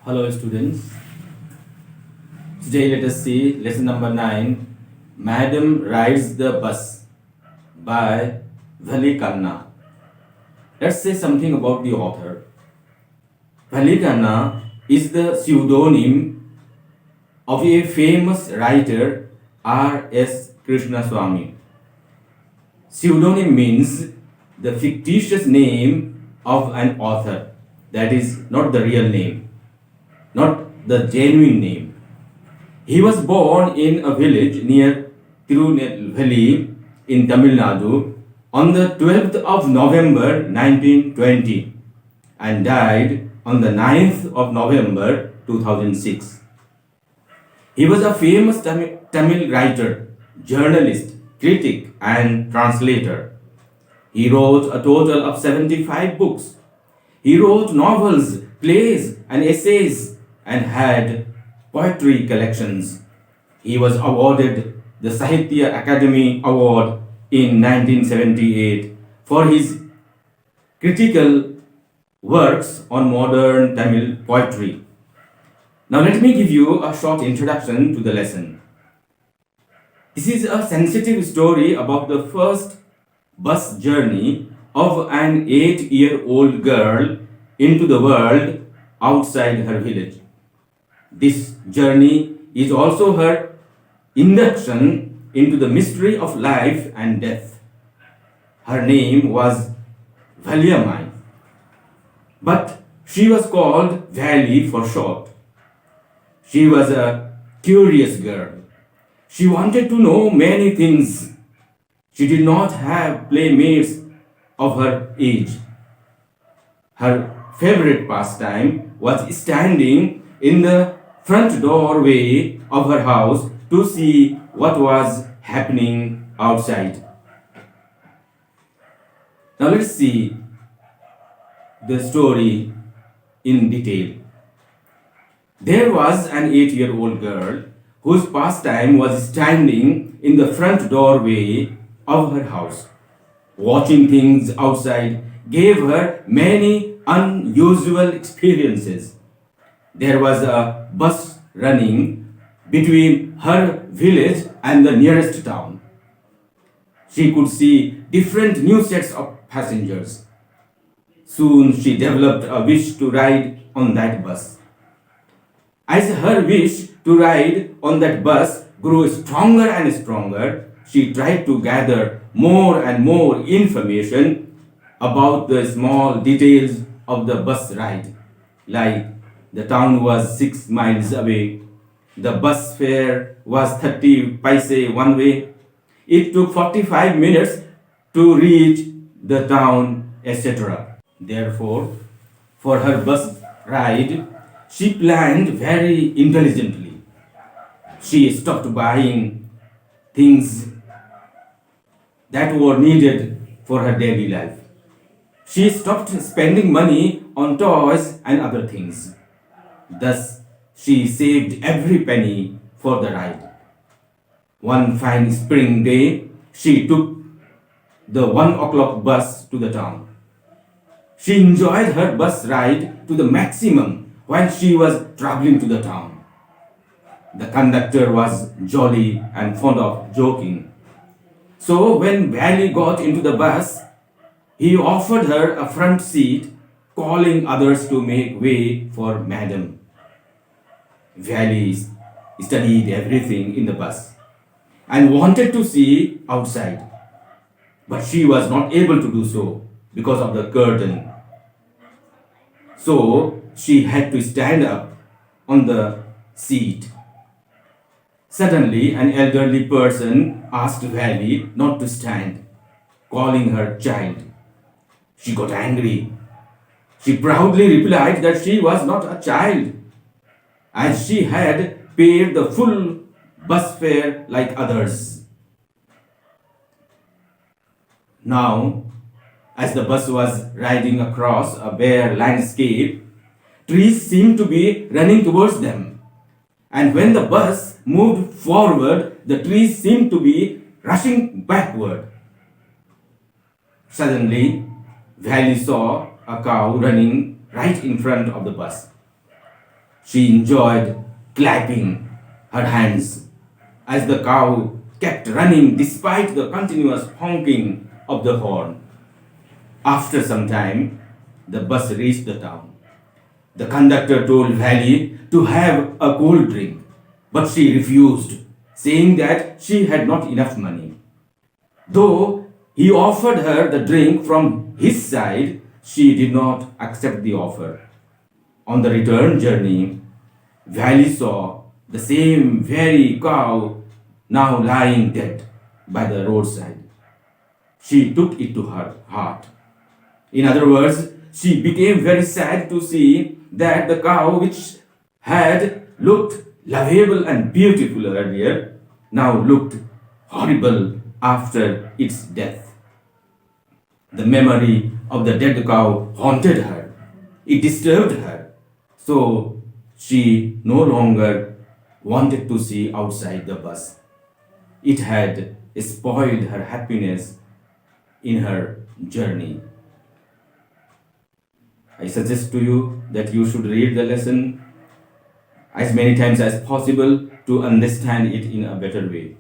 Hello students. Today let us see lesson number 9. Madam Rides the Bus by Khanna. Let's say something about the author. Khanna is the pseudonym of a famous writer R.S. Krishnaswamy. Pseudonym means the fictitious name of an author, that is not the real name, not the genuine name. He was born in a village near Tirunelveli in Tamil Nadu on the 12th of November 1920 and died on the 9th of November 2006. He was a famous Tamil writer, journalist, critic, and translator. He wrote a total of 75 books. He wrote novels, plays, and essays and had poetry collections. He was awarded the Sahitya Academy Award in 1978 for his critical works on modern Tamil poetry. Now let me give you a short introduction to the lesson. This is a sensitive story about the first bus journey of an 8-year-old girl into the world outside her village. This journey is also her induction into the mystery of life and death. Her name was Valiamai, but she was called Valley for short. She was a curious girl. She wanted to know many things. She did not have playmates of her age. Her favorite pastime was standing in the front doorway of her house to see what was happening outside. Now let's see the story in detail. There was an 8-year-old girl whose pastime was standing in the front doorway of her house. Watching things outside gave her many unusual experiences. There was a bus running between her village and the nearest town. She could see different new sets of passengers. Soon she developed a wish to ride on that bus. As her wish to ride on that bus grew stronger and stronger, she tried to gather more and more information about the small details of the bus ride, like the town was 6 miles away, the bus fare was 30 paise one way, it took 45 minutes to reach the town, etc. Therefore, for her bus ride, she planned very intelligently. She stopped buying things that were needed for her daily life. She stopped spending money on toys and other things. Thus, she saved every penny for the ride. One fine spring day, she took the 1 o'clock bus to the town. She enjoyed her bus ride to the maximum while she was traveling to the town. The conductor was jolly and fond of joking. So when Valley got into the bus, he offered her a front seat, calling others to make way for Madam. Valley studied everything in the bus and wanted to see outside, but she was not able to do so because of the curtain. So she had to stand up on the seat. Suddenly, an elderly person asked Valley not to stand, calling her child. She got angry. She proudly replied that she was not a child, as she had paid the full bus fare like others. Now, as the bus was riding across a bare landscape, trees seemed to be running towards them. And when the bus moved forward, the trees seemed to be rushing backward. Suddenly, Valley saw a cow running right in front of the bus. She enjoyed clapping her hands as the cow kept running despite the continuous honking of the horn. After some time, the bus reached the town. The conductor told Valley to have a cold drink, but she refused, saying that she had not enough money. Though he offered her the drink from his side, she did not accept the offer. On the return journey, Valley saw the same very cow now lying dead by the roadside. She took it to her heart. In other words, she became very sad to see that the cow, which had looked lovable and beautiful earlier, now looked horrible after its death. The memory of the dead cow haunted her. It disturbed her. So she no longer wanted to see outside the bus. It had spoiled her happiness in her journey. I suggest to you that you should read the lesson as many times as possible to understand it in a better way.